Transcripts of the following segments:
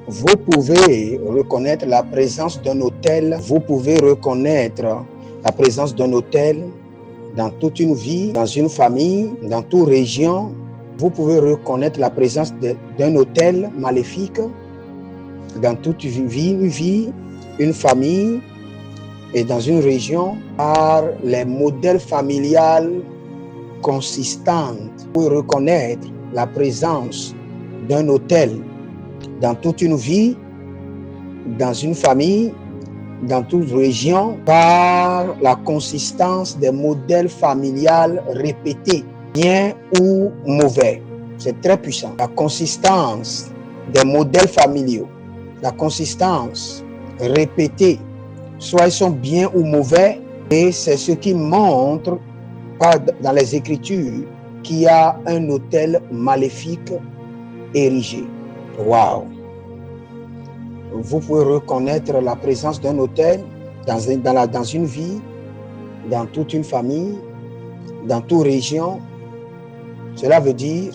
vous pouvez reconnaître la présence d'un hôtel. Vous pouvez reconnaître la présence d'un hôtel dans toute une vie, dans une famille, dans toute région. Vous pouvez reconnaître la présence d'un hôtel maléfique dans toute vie, une famille et dans une région par les modèles familiales consistants. Vous pouvez reconnaître la présence d'un hôtel dans toute une vie, dans une famille, dans toute région, par la consistance des modèles familiales répétés, bien ou mauvais. C'est très puissant. La consistance des modèles familiaux, la consistance répétée, soit ils sont bien ou mauvais, et c'est ce qui montre dans les Écritures qu'il y a un hôtel maléfique érigé. Waouh! Vous pouvez reconnaître la présence d'un hôtel dans une vie, dans toute une famille, dans toute région. Cela veut dire,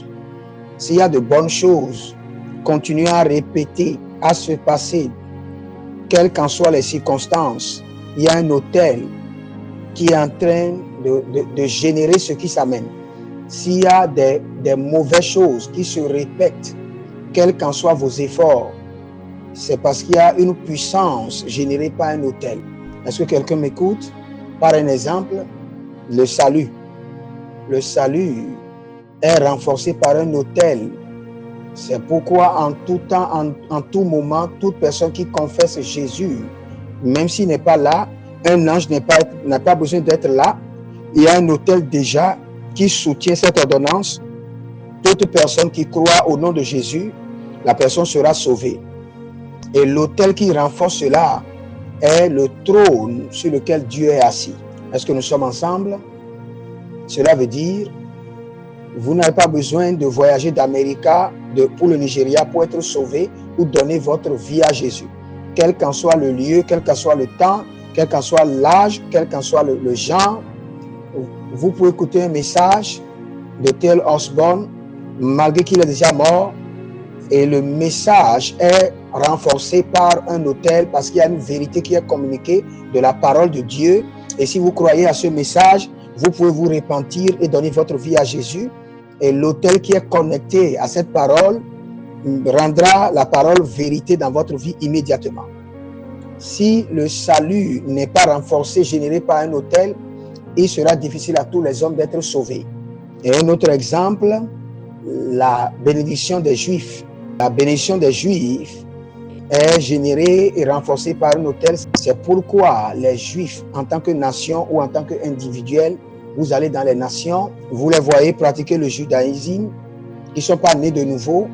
s'il y a de bonnes choses, continuez à répéter, à se passer, quelles qu'en soient les circonstances, il y a un hôtel qui est en train de générer ce qui s'amène. S'il y a des mauvaises choses qui se répètent, quels qu'en soient vos efforts, c'est parce qu'il y a une puissance générée par un hôtel. Est-ce que quelqu'un m'écoute? Par un exemple, le salut. Le salut est renforcé par un hôtel. C'est pourquoi en tout temps, en tout moment, toute personne qui confesse Jésus, même s'il n'est pas là, un ange n'a pas besoin d'être là. Il y a un hôtel déjà qui soutient cette ordonnance. Toute personne qui croit au nom de Jésus, la personne sera sauvée. Et l'autel qui renforce cela est le trône sur lequel Dieu est assis. Est-ce que nous sommes ensemble? Cela veut dire, vous n'avez pas besoin de voyager d'Amérique pour le Nigeria pour être sauvé ou donner votre vie à Jésus. Quel qu'en soit le lieu, quel qu'en soit le temps, quel qu'en soit l'âge, quel qu'en soit le genre, vous pouvez écouter un message de T.L. Osborne, malgré qu'il est déjà mort, et le message est renforcé par un hôtel parce qu'il y a une vérité qui est communiquée de la parole de Dieu. Et si vous croyez à ce message, vous pouvez vous repentir et donner votre vie à Jésus. Et l'hôtel qui est connecté à cette parole rendra la parole vérité dans votre vie immédiatement. Si le salut n'est pas renforcé, généré par un hôtel, il sera difficile à tous les hommes d'être sauvés. Et un autre exemple, la bénédiction des Juifs. La bénédiction des Juifs est générée et renforcée par un hôtel. C'est pourquoi les Juifs, en tant que nation ou en tant qu'individuel, vous allez dans les nations, vous les voyez pratiquer le judaïsme, ils ne sont pas nés de nouveau,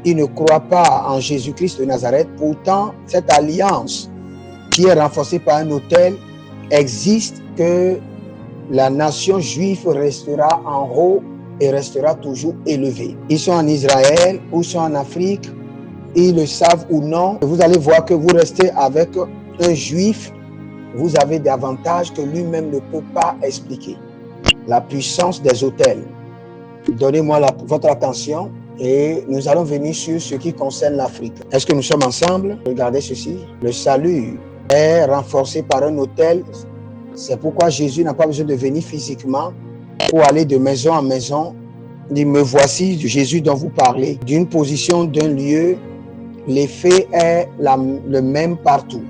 ils ne croient pas en Jésus-Christ de Nazareth. Pourtant, cette alliance qui est renforcée par un hôtel existe, que la nation juive restera en haut et restera toujours élevée. Ils sont en Israël ou sont en Afrique, ils le savent ou non. Vous allez voir que vous restez avec un juif, vous avez des avantages que lui-même ne peut pas expliquer. La puissance des hôtels. Donnez-moi votre attention et nous allons venir sur ce qui concerne l'Afrique. Est-ce que nous sommes ensemble? Regardez ceci. Le salut est renforcé par un hôtel. C'est pourquoi Jésus n'a pas besoin de venir physiquement pour aller de maison en maison. Il me voici, Jésus dont vous parlez, d'une position, d'un lieu. L'effet est le même partout.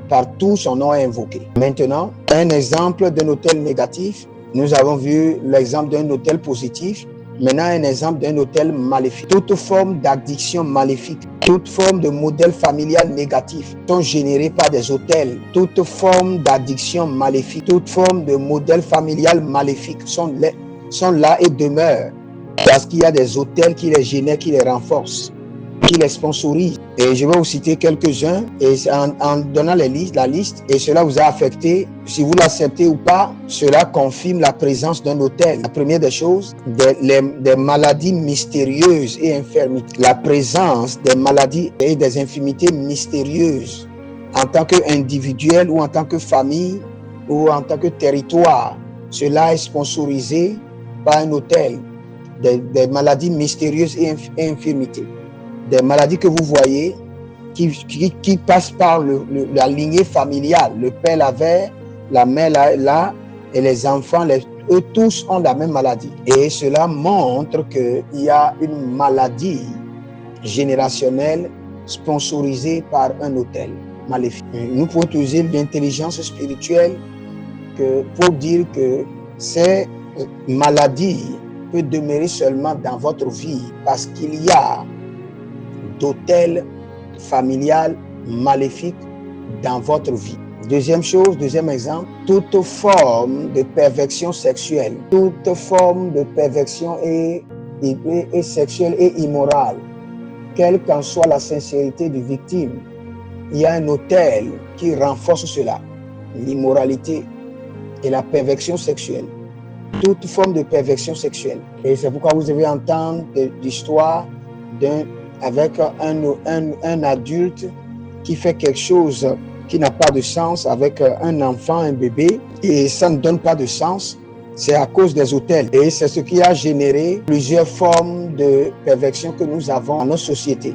Partout, son nom est invoqué. Maintenant, un exemple d'un hôtel négatif. Nous avons vu l'exemple d'un hôtel positif. Maintenant, un exemple d'un hôtel maléfique. Toute forme d'addiction maléfique, toute forme de modèle familial négatif sont générés par des hôtels. Toute forme d'addiction maléfique, toute forme de modèle familial maléfique sont là et demeurent parce qu'il y a des hôtels qui les génèrent, qui les renforcent, qui les sponsorisent. Et je vais vous citer quelques-uns et en donnant la liste, et cela vous a affecté. Si vous l'acceptez ou pas, cela confirme la présence d'un hôtel. La première des choses, des maladies mystérieuses et infirmités. La présence des maladies et des infirmités mystérieuses en tant qu'individuel ou en tant que famille ou en tant que territoire. Cela est sponsorisé par un hôtel. Des maladies mystérieuses et infirmités. Des maladies que vous voyez, qui passe par la lignée familiale. Le père l'avait, la mère l'a, et les enfants, eux tous ont la même maladie. Et cela montre qu'il y a une maladie générationnelle sponsorisée par un hôtel maléfique. Nous pouvons utiliser l'intelligence spirituelle pour dire que ces maladies peuvent demeurer seulement dans votre vie parce qu'il y a d'hôtels familial maléfique dans votre vie. Deuxième exemple, toute forme de perversion sexuelle, toute forme de perversion et sexuelle et immorale, quelle qu'en soit la sincérité du victime, il y a un autel qui renforce cela, l'immoralité et la perversion sexuelle. Toute forme de perversion sexuelle. Et c'est pourquoi vous devez entendre l'histoire avec un adulte qui fait quelque chose qui n'a pas de sens avec un enfant, un bébé, et ça ne donne pas de sens. C'est à cause des autels. Et c'est ce qui a généré plusieurs formes de perversion que nous avons dans notre société.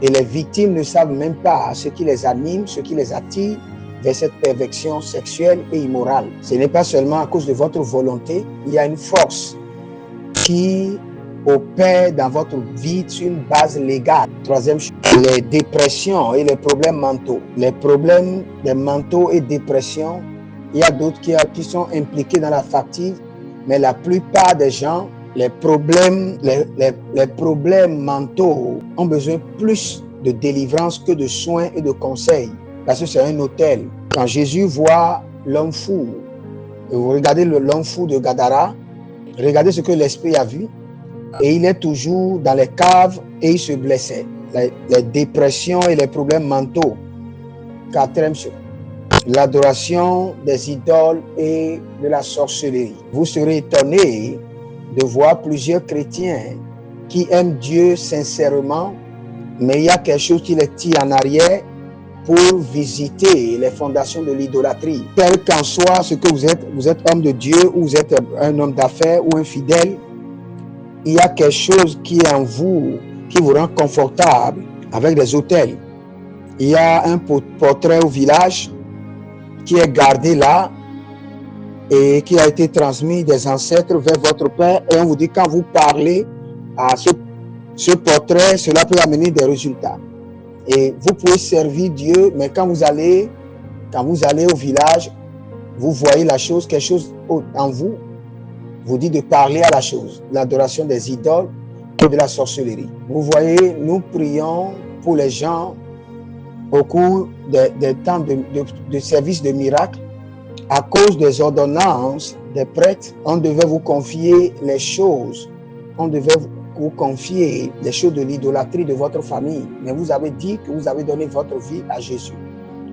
Et les victimes ne savent même pas ce qui les anime, ce qui les attire vers cette perversion sexuelle et immorale. Ce n'est pas seulement à cause de votre volonté, il y a une force qui opère dans votre vie sur une base légale. Troisième chose, les dépressions et les problèmes mentaux. Les problèmes des mentaux et dépression, il y a d'autres qui sont impliqués dans la fatigue, mais la plupart des gens, les problèmes mentaux ont besoin plus de délivrance que de soins et de conseils. Parce que c'est un hôtel. Quand Jésus voit l'homme fou, vous regardez l'homme fou de Gadara, regardez ce que l'esprit a vu, et il est toujours dans les caves et il se blessait. Les dépressions et les problèmes mentaux. Quatrième chose, l'adoration des idoles et de la sorcellerie. Vous serez étonnés de voir plusieurs chrétiens qui aiment Dieu sincèrement, mais il y a quelque chose qui les tire en arrière pour visiter les fondations de l'idolâtrie. Quel qu'en soit ce que vous êtes homme de Dieu, ou vous êtes un homme d'affaires ou un fidèle, il y a quelque chose qui est en vous, qui vous rend confortable avec des autels. Il y a un portrait au village qui est gardé là et qui a été transmis des ancêtres vers votre père, et on vous dit quand vous parlez à ce portrait, cela peut amener des résultats. Et vous pouvez servir Dieu, mais quand vous allez au village, vous voyez la chose, quelque chose en vous, vous dit de parler à la chose, l'adoration des idoles et de la sorcellerie. Vous voyez, nous prions pour les gens au cours des temps de service de miracles. À cause des ordonnances des prêtres, on devait vous confier les choses. On devait vous confier les choses de l'idolâtrie de votre famille. Mais vous avez dit que vous avez donné votre vie à Jésus.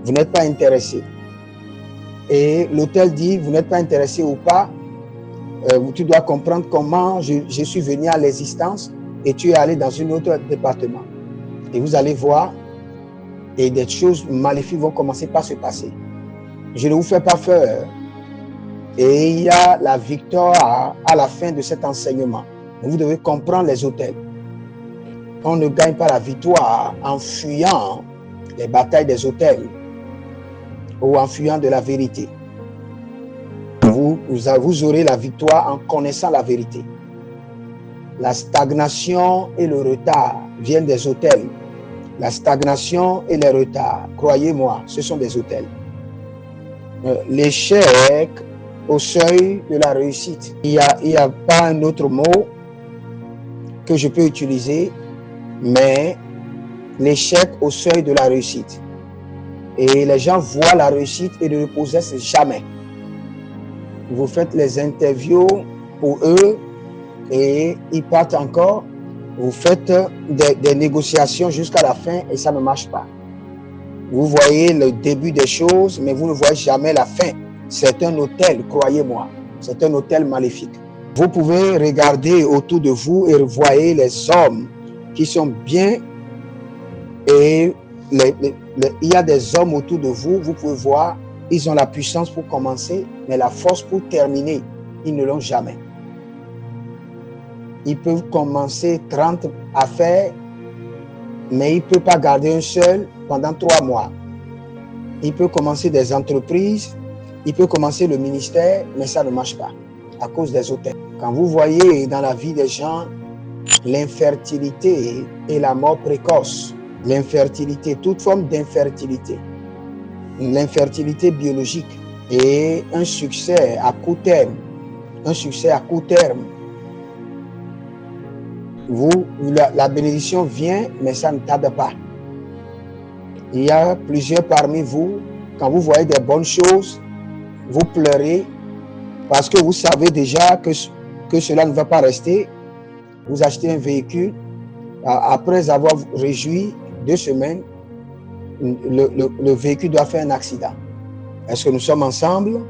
Vous n'êtes pas intéressé. Et l'autel dit, vous n'êtes pas intéressé ou pas, tu dois comprendre comment je suis venu à l'existence et tu es allé dans un autre département. Et vous allez voir, et des choses maléfiques vont commencer par se passer. Je ne vous fais pas peur. Et il y a la victoire à la fin de cet enseignement. Vous devez comprendre les autels. On ne gagne pas la victoire en fuyant les batailles des autels ou en fuyant de la vérité. Vous aurez la victoire en connaissant la vérité. La stagnation et le retard viennent des autels. La stagnation et les retards, croyez-moi, ce sont des autels. L'échec au seuil de la réussite. Il n'y a pas un autre mot que je peux utiliser, mais l'échec au seuil de la réussite. Et les gens voient la réussite et ne le possèdent jamais. Vous faites les interviews pour eux et ils partent encore. Vous faites des négociations jusqu'à la fin et ça ne marche pas. Vous voyez le début des choses, mais vous ne voyez jamais la fin. C'est un hôtel, croyez-moi. C'est un hôtel maléfique. Vous pouvez regarder autour de vous et voyez les hommes qui sont bien. Et il y a des hommes autour de vous, vous pouvez voir, ils ont la puissance pour commencer, mais la force pour terminer, ils ne l'ont jamais. Ils peuvent commencer 30 affaires mais il ne peut pas garder un seul pendant 3 mois. Il peut commencer des entreprises, il peut commencer le ministère, mais ça ne marche pas à cause des hôtels. Quand vous voyez dans la vie des gens l'infertilité et la mort précoce, l'infertilité, toute forme d'infertilité, l'infertilité biologique et un succès à court terme, la bénédiction vient, mais ça ne tarde pas. Il y a plusieurs parmi vous, quand vous voyez des bonnes choses, vous pleurez parce que vous savez déjà que cela ne va pas rester. Vous achetez un véhicule, après avoir réjoui 2 semaines, le véhicule doit faire un accident. Est-ce que nous sommes ensemble?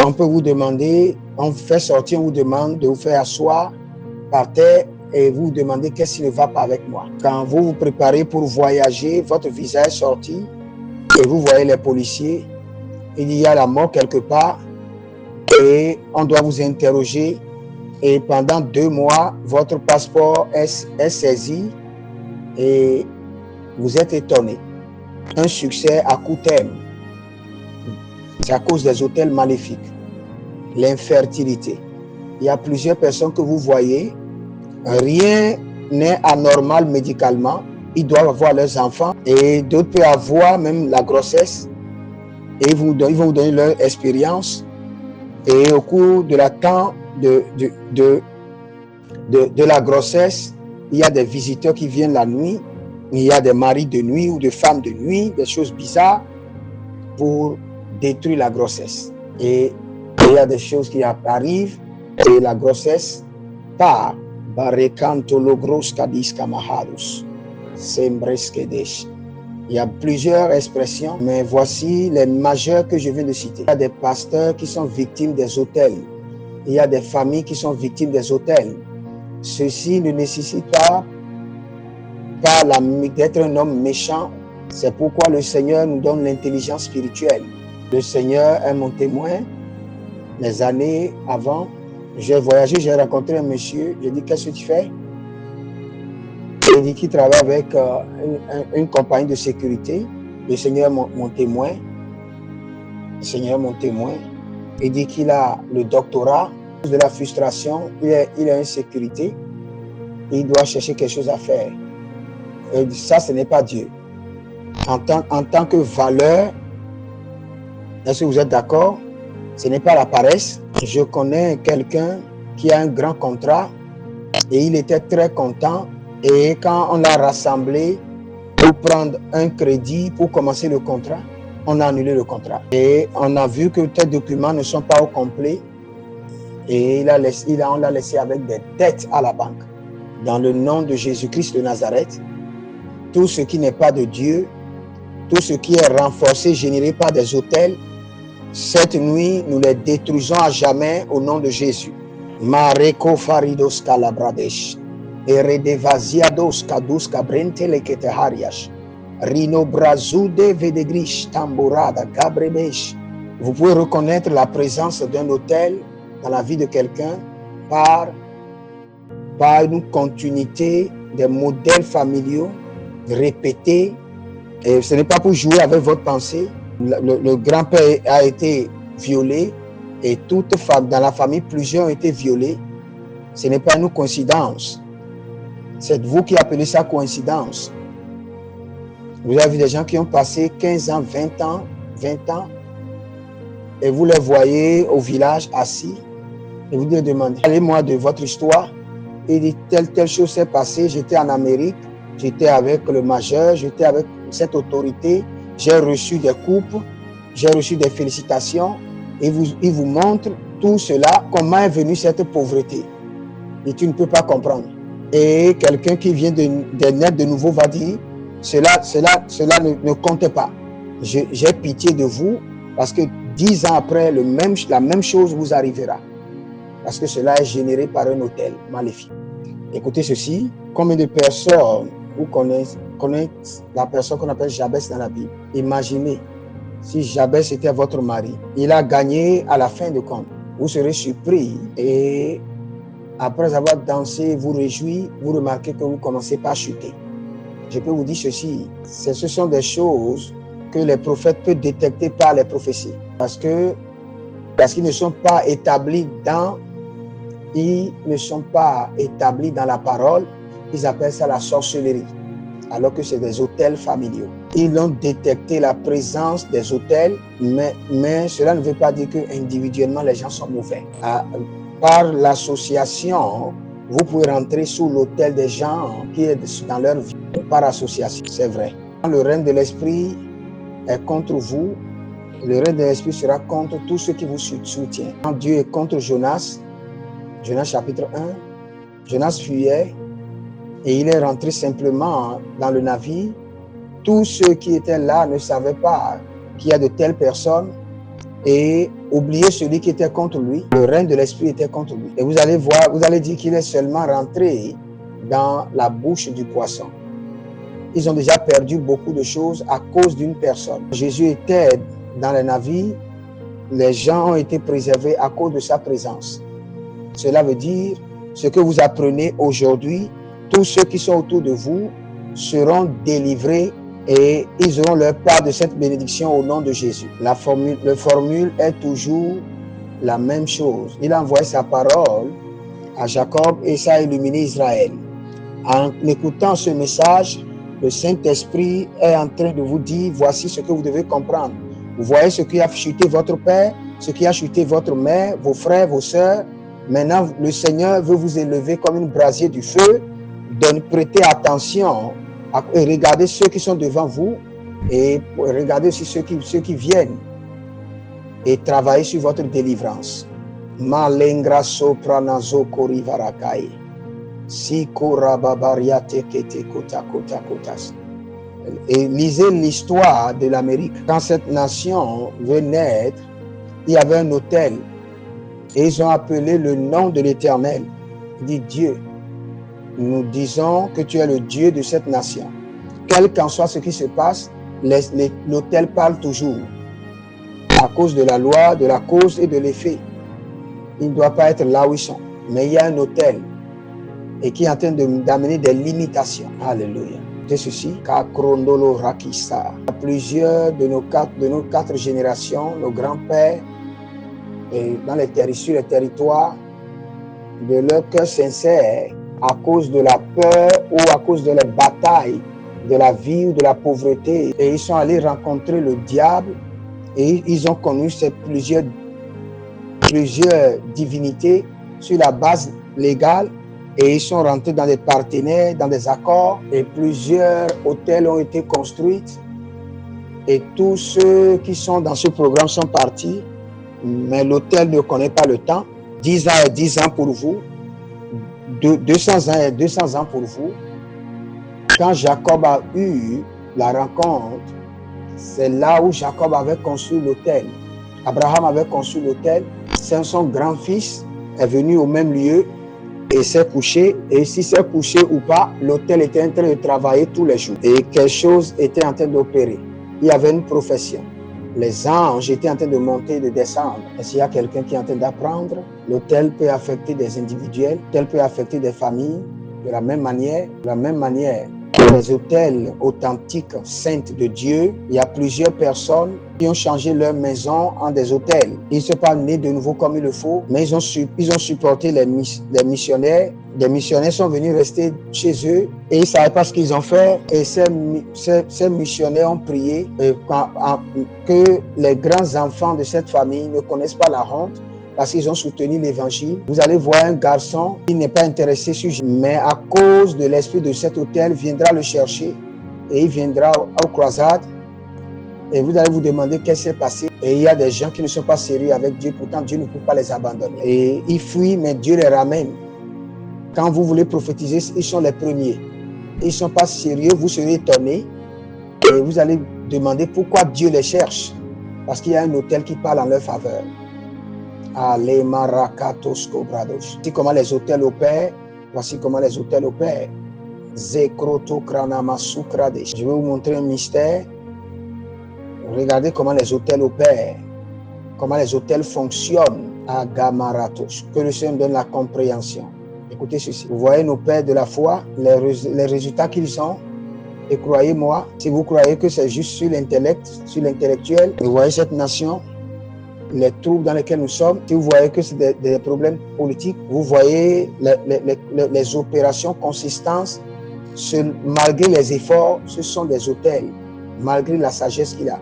On peut vous demander, on fait sortir, on vous demande de vous faire asseoir par terre et vous demandez qu'est-ce qui ne va pas avec moi. Quand vous vous préparez pour voyager, votre visa est sorti et vous voyez les policiers, il y a la mort quelque part et on doit vous interroger et pendant 2 mois, votre passeport est saisi et vous êtes étonné. Un succès à court terme. C'est à cause des hôtels maléfiques. L'infertilité. Il y a plusieurs personnes que vous voyez. Rien n'est anormal médicalement. Ils doivent avoir leurs enfants et d'autres peuvent avoir même la grossesse. Et ils vont vous donner leur expérience. Et au cours de la temps de la grossesse, il y a des visiteurs qui viennent la nuit. Il y a des maris de nuit ou des femmes de nuit, des choses bizarres pour détruire la grossesse. Et il y a des choses qui arrivent et la grossesse part. Il y a plusieurs expressions, mais voici les majeures que je viens de citer. Il y a des pasteurs qui sont victimes des hôtels. Il y a des familles qui sont victimes des hôtels. Ceci ne nécessite pas d'être un homme méchant. C'est pourquoi le Seigneur nous donne l'intelligence spirituelle. Le Seigneur est mon témoin. Les années avant, j'ai voyagé, j'ai rencontré un monsieur. J'ai dit, qu'est-ce que tu fais? Il dit qu'il travaille avec une compagnie de sécurité. Le Seigneur est mon témoin. Le Seigneur est mon témoin. Il dit qu'il a le doctorat. De la frustration, il est en sécurité. Il doit chercher quelque chose à faire. Et ça, ce n'est pas Dieu. En tant que valeur, est-ce que vous êtes d'accord? Ce n'est pas la paresse. Je connais quelqu'un qui a un grand contrat et il était très content. Et quand on l'a rassemblé pour prendre un crédit pour commencer le contrat, on a annulé le contrat. Et on a vu que tes documents ne sont pas au complet. Et on l'a laissé avec des dettes à la banque. Dans le nom de Jésus-Christ de Nazareth, tout ce qui n'est pas de Dieu, tout ce qui est renforcé, généré par des hôtels, cette nuit, nous les détruisons à jamais au nom de Jésus. Mareko faridos calabradesh, eredevasiados kadus kabrente leketehariash, rino brazude vedegrish tamborada gabrebesh. Vous pouvez reconnaître la présence d'un hôtel dans la vie de quelqu'un par une continuité des modèles familiaux répétés. Et ce n'est pas pour jouer avec votre pensée. Le grand-père a été violé et dans la famille, plusieurs ont été violés. Ce n'est pas une coïncidence. C'est vous qui appelez ça coïncidence. Vous avez vu des gens qui ont passé 15 ans, 20 ans, et vous les voyez au village assis, et vous leur demandez, parlez-moi de votre histoire. Il dit, telle chose s'est passée, j'étais en Amérique, j'étais avec le majeur, j'étais avec cette autorité, j'ai reçu des coupes, j'ai reçu des félicitations, et il vous montre tout cela, comment est venue cette pauvreté. Et tu ne peux pas comprendre. Et quelqu'un qui vient de naître de nouveau va dire, cela ne compte pas. J'ai pitié de vous, parce que 10 ans après, la même chose vous arrivera. Parce que cela est généré par un hôtel maléfique. Écoutez ceci, combien de personnes vous connaissent la personne qu'on appelle Jabès dans la Bible? Imaginez, si Jabès était votre mari, il a gagné à la fin de compte. Vous serez surpris et après avoir dansé, vous réjouir, vous remarquez que vous commencez par chuter. je peux vous dire ceci, ce sont des choses que les prophètes peuvent détecter par les prophéties. Parce qu'ils ne sont pas établis dans la parole, ils appellent ça la sorcellerie, alors que c'est des autels familiaux. Ils ont détecté la présence des autels, mais cela ne veut pas dire que individuellement les gens sont mauvais. Par l'association, vous pouvez rentrer sous l'autel des gens qui est dans leur vie, par association, c'est vrai. Quand le règne de l'esprit est contre vous, le règne de l'esprit sera contre tous ceux qui vous soutiennent. Quand Dieu est contre Jonas, Jonas chapitre 1, Jonas fuyait et il est rentré simplement dans le navire. Tous ceux qui étaient là ne savaient pas qu'il y a de telles personnes et oubliaient celui qui était contre lui. Le règne de l'esprit était contre lui. Et vous allez voir, vous allez dire qu'il est seulement rentré dans la bouche du poisson. Ils ont déjà perdu beaucoup de choses à cause d'une personne. Jésus était dans le navire, les gens ont été préservés à cause de sa présence. Cela veut dire, ce que vous apprenez aujourd'hui, tous ceux qui sont autour de vous seront délivrés et ils auront leur part de cette bénédiction au nom de Jésus. La formule est toujours la même chose. Il a envoyé sa parole à Jacob et ça a illuminé Israël. En écoutant ce message, le Saint-Esprit est en train de vous dire, voici ce que vous devez comprendre. Vous voyez ce qui a chuté votre père, ce qui a chuté votre mère, vos frères, vos sœurs. Maintenant, le Seigneur veut vous élever comme une brasier du feu. Prêtez attention et regardez ceux qui sont devant vous et regardez aussi ceux qui viennent et travaillez sur votre délivrance. Malengra sopranazo korivarakai. Et lisez l'histoire de l'Amérique. Quand cette nation veut naître, il y avait un autel et ils ont appelé le nom de l'Éternel. Il dit Dieu, nous disons que tu es le Dieu de cette nation. Quel qu'en soit ce qui se passe, l'autel parle toujours. À cause de la loi, de la cause et de l'effet. Il ne doit pas être là où ils sont. Mais il y a un autel et qui est en train d'amener des limitations. Alléluia. C'est ceci, Kakrondolo Rakisa. Plusieurs de nos quatre générations, nos grands-pères, sur les territoires, de leur cœur sincère, à cause de la peur ou à cause de la bataille de la vie ou de la pauvreté. Et ils sont allés rencontrer le diable et ils ont connu plusieurs divinités sur la base légale. Et ils sont rentrés dans des partenaires, dans des accords, et plusieurs hôtels ont été construits. Et tous ceux qui sont dans ce programme sont partis, mais l'hôtel ne connaît pas le temps. 10 ans et 10 ans pour vous, 200 ans et 200 ans pour vous. Quand Jacob a eu la rencontre, c'est là où Jacob avait construit l'hôtel. Abraham avait construit l'hôtel. Son grand-fils est venu au même lieu et s'est couché, et si c'est couché ou pas, l'autel était en train de travailler tous les jours. Et quelque chose était en train d'opérer. Il y avait une profession. Les anges étaient en train de monter et de descendre. Et s'il y a quelqu'un qui est en train d'apprendre, l'autel peut affecter des individuels, l'autel peut affecter des familles, de la même manière. Les hôtels authentiques, saintes de Dieu, il y a plusieurs personnes qui ont changé leur maison en des hôtels. Ils ne sont pas nés de nouveau comme il le faut, mais ils ont supporté les missionnaires. Les missionnaires sont venus rester chez eux et ils ne savaient pas ce qu'ils ont fait. Et ces missionnaires ont prié que les grands enfants de cette famille ne connaissent pas la honte, parce qu'ils ont soutenu l'évangile. Vous allez voir un garçon qui n'est pas intéressé sur Jésus, mais à cause de l'esprit de cet hôtel, viendra le chercher et il viendra aux croisades et vous allez vous demander qu'est-ce qui s'est passé. Et il y a des gens qui ne sont pas sérieux avec Dieu, pourtant Dieu ne peut pas les abandonner. Et ils fuient, mais Dieu les ramène. Quand vous voulez prophétiser, ils sont les premiers. Ils ne sont pas sérieux, vous serez étonnés et vous allez demander pourquoi Dieu les cherche. Parce qu'il y a un hôtel qui parle en leur faveur. Voici comment les hôtels opèrent. Voici comment les hôtels opèrent. Je vais vous montrer un mystère. Regardez comment les hôtels opèrent. Comment les hôtels fonctionnent. Que le Seigneur donne la compréhension. Écoutez ceci. Vous voyez nos pères de la foi, les résultats qu'ils ont. Et croyez-moi, si vous croyez que c'est juste sur l'intellect, sur l'intellectuel, vous voyez cette nation, les troubles dans lesquels nous sommes, si vous voyez que c'est des problèmes politiques, vous voyez les opérations consistantes, malgré les efforts, ce sont des hôtels, malgré la sagesse qu'il a.